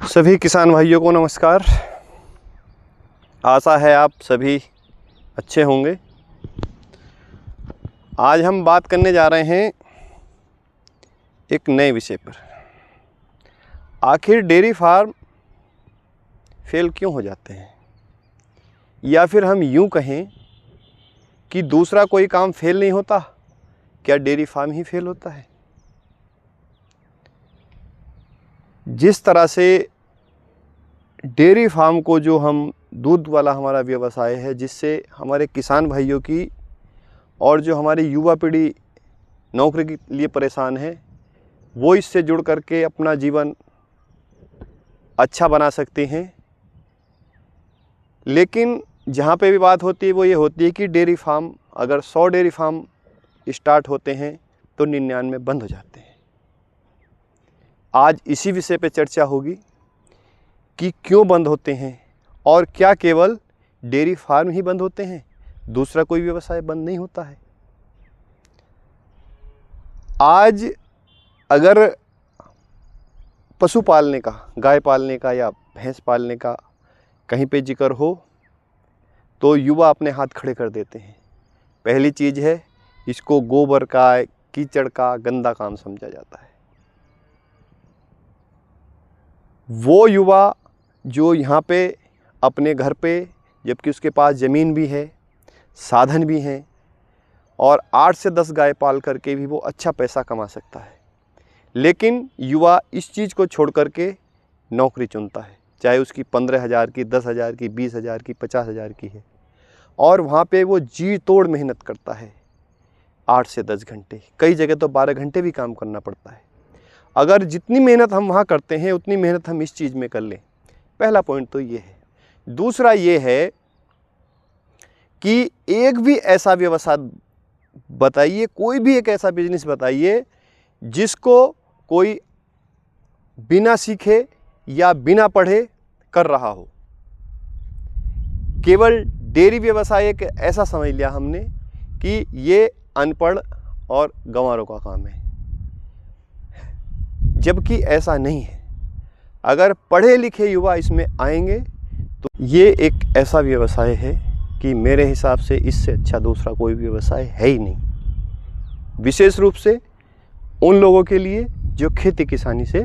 सभी किसान भाइयों को नमस्कार। आशा है आप सभी अच्छे होंगे। आज हम बात करने जा रहे हैं एक नए विषय पर। आखिर डेयरी फार्म फेल क्यों हो जाते हैं, या फिर हम यूं कहें कि दूसरा कोई काम फेल नहीं होता, क्या डेयरी फार्म ही फेल होता है। जिस तरह से डेयरी फार्म को, जो हम दूध वाला हमारा व्यवसाय है, जिससे हमारे किसान भाइयों की और जो हमारी युवा पीढ़ी नौकरी के लिए परेशान है, वो इससे जुड़ करके अपना जीवन अच्छा बना सकते हैं। लेकिन जहाँ पे भी बात होती है वो ये होती है कि डेयरी फार्म, अगर 100 डेयरी फार्म स्टार्ट होते हैं तो 99 बंद हो जाते हैं। आज इसी विषय पे चर्चा होगी कि क्यों बंद होते हैं और क्या केवल डेयरी फार्म ही बंद होते हैं, दूसरा कोई व्यवसाय बंद नहीं होता है। आज अगर पशु पालने का, गाय पालने का या भैंस पालने का कहीं पे जिक्र हो तो युवा अपने हाथ खड़े कर देते हैं। पहली चीज़ है, इसको गोबर का, कीचड़ का गंदा काम समझा जाता है। वो युवा जो यहाँ पे अपने घर पे, जबकि उसके पास ज़मीन भी है, साधन भी हैं और 8 से 10 गाय पाल करके भी वो अच्छा पैसा कमा सकता है, लेकिन युवा इस चीज़ को छोड़ करके नौकरी चुनता है, चाहे उसकी 15,000 की, 10,000 की, 20,000 की, 50,000 की है, और वहाँ पे वो जी तोड़ मेहनत करता है 8 से 10 घंटे, कई जगह तो 12 घंटे भी काम करना पड़ता है। अगर जितनी मेहनत हम वहाँ करते हैं उतनी मेहनत हम इस चीज़ में कर लें, पहला पॉइंट तो ये है। दूसरा ये है कि एक भी ऐसा व्यवसाय बताइए, कोई भी एक ऐसा बिजनेस बताइए जिसको कोई बिना सीखे या बिना पढ़े कर रहा हो। केवल डेयरी व्यवसाय एक ऐसा समझ लिया हमने कि ये अनपढ़ और गंवारों का काम है, जबकि ऐसा नहीं है। अगर पढ़े लिखे युवा इसमें आएंगे तो ये एक ऐसा व्यवसाय है कि मेरे हिसाब से इससे अच्छा दूसरा कोई व्यवसाय है ही नहीं, विशेष रूप से उन लोगों के लिए जो खेती किसानी से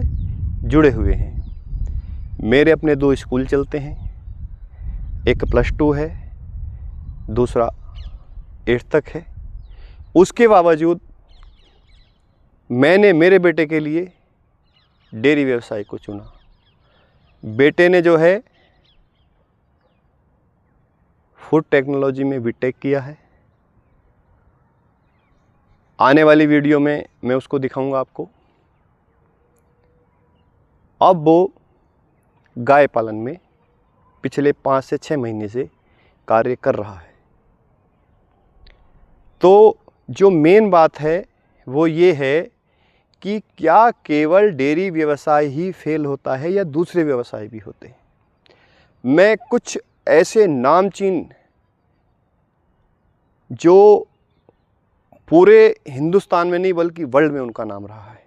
जुड़े हुए हैं। मेरे अपने 2 स्कूल चलते हैं, एक +2 है, दूसरा 8 तक है। उसके बावजूद मैंने मेरे बेटे के लिए डेयरी व्यवसाय को चुना। बेटे ने जो है फूड टेक्नोलॉजी में बीटेक किया है। आने वाली वीडियो में मैं उसको दिखाऊंगा आपको। अब वो गाय पालन में पिछले 5 से 6 महीने से कार्य कर रहा है। तो जो मेन बात है वो ये है कि क्या केवल डेयरी व्यवसाय ही फेल होता है या दूसरे व्यवसाय भी होते हैं। मैं कुछ ऐसे नामचीन, जो पूरे हिंदुस्तान में नहीं बल्कि वर्ल्ड में उनका नाम रहा है।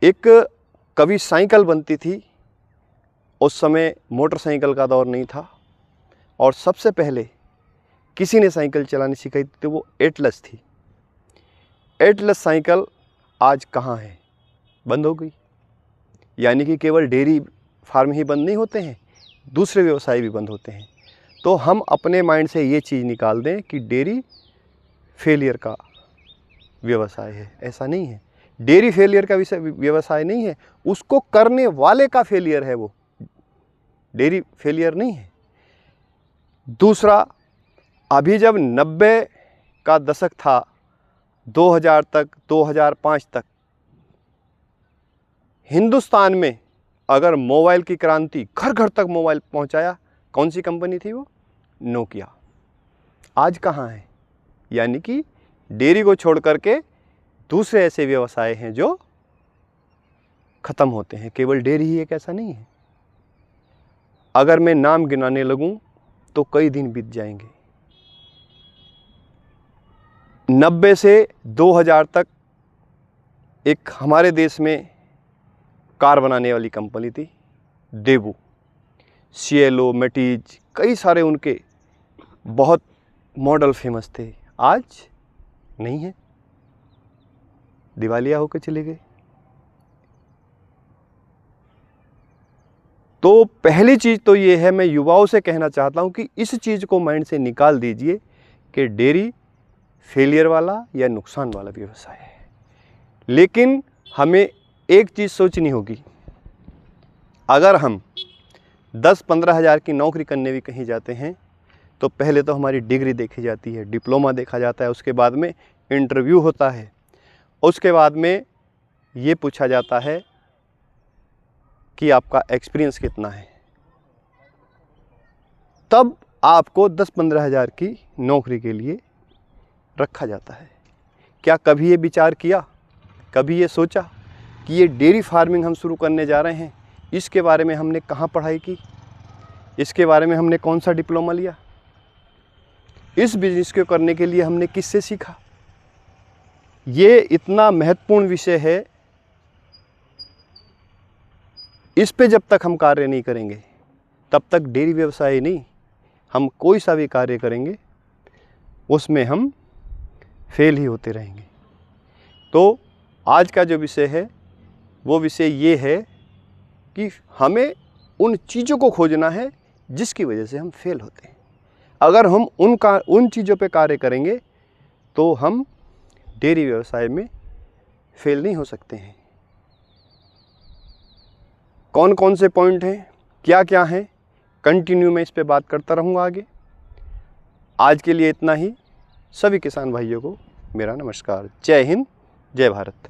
एक कभी साइकिल बनती थी, उस समय मोटरसाइकिल का दौर नहीं था, और सबसे पहले किसी ने साइकिल चलानी सिखाई थी तो वो एटलस थी। एटलस साइकिल आज कहाँ है, बंद हो गई। यानी कि केवल डेयरी फार्म ही बंद नहीं होते हैं, दूसरे व्यवसाय भी बंद होते हैं। तो हम अपने माइंड से ये चीज़ निकाल दें कि डेयरी फेलियर का व्यवसाय है, ऐसा नहीं है। डेयरी फेलियर का व्यवसाय नहीं है, उसको करने वाले का फेलियर है, वो डेयरी फेलियर नहीं है। दूसरा, अभी जब 90 का दशक था, 2000 तक, 2005 तक हिंदुस्तान में अगर मोबाइल की क्रांति, घर घर तक मोबाइल पहुंचाया, कौन सी कंपनी थी वो? नोकिया। आज कहाँ है? यानी कि डेयरी को छोड़ करके दूसरे ऐसे व्यवसाय हैं जो ख़त्म होते हैं। केवल डेयरी ही एक ऐसा नहीं है। अगर मैं नाम गिनाने लगूं तो कई दिन बीत जाएंगे। 90 से 2000 तक एक हमारे देश में कार बनाने वाली कंपनी थी देवू, CLO, मेटीज, कई सारे उनके बहुत मॉडल फेमस थे। आज नहीं है, दिवालिया होकर चले गए। तो पहली चीज़ तो ये है, मैं युवाओं से कहना चाहता हूँ कि इस चीज़ को माइंड से निकाल दीजिए कि डेयरी फेलियर वाला या नुकसान वाला व्यवसाय है। लेकिन हमें एक चीज़ सोचनी होगी, अगर हम 10-15 हज़ार की नौकरी करने भी कहीं जाते हैं तो पहले तो हमारी डिग्री देखी जाती है, डिप्लोमा देखा जाता है, उसके बाद में इंटरव्यू होता है, उसके बाद में ये पूछा जाता है कि आपका एक्सपीरियंस कितना है, तब आपको 10-15 हज़ार की नौकरी के लिए रखा जाता है। क्या कभी ये विचार किया, कभी ये सोचा कि ये डेयरी फार्मिंग हम शुरू करने जा रहे हैं, इसके बारे में हमने कहाँ पढ़ाई की, इसके बारे में हमने कौन सा डिप्लोमा लिया, इस बिज़नेस को करने के लिए हमने किससे सीखा? ये इतना महत्वपूर्ण विषय है, इस पे जब तक हम कार्य नहीं करेंगे तब तक डेयरी व्यवसाय नहीं, हम कोई सा भी कार्य करेंगे उसमें हम फेल ही होते रहेंगे। तो आज का जो विषय है वो विषय ये है कि हमें उन चीज़ों को खोजना है जिसकी वजह से हम फेल होते हैं। अगर हम उन चीज़ों पे कार्य करेंगे तो हम डेयरी व्यवसाय में फेल नहीं हो सकते हैं। कौन कौन से पॉइंट हैं, क्या क्या हैं, कंटिन्यू मैं इस पे बात करता रहूँगा आगे। आज के लिए इतना ही। सभी किसान भाइयों को मेरा नमस्कार। जय हिंद, जय भारत।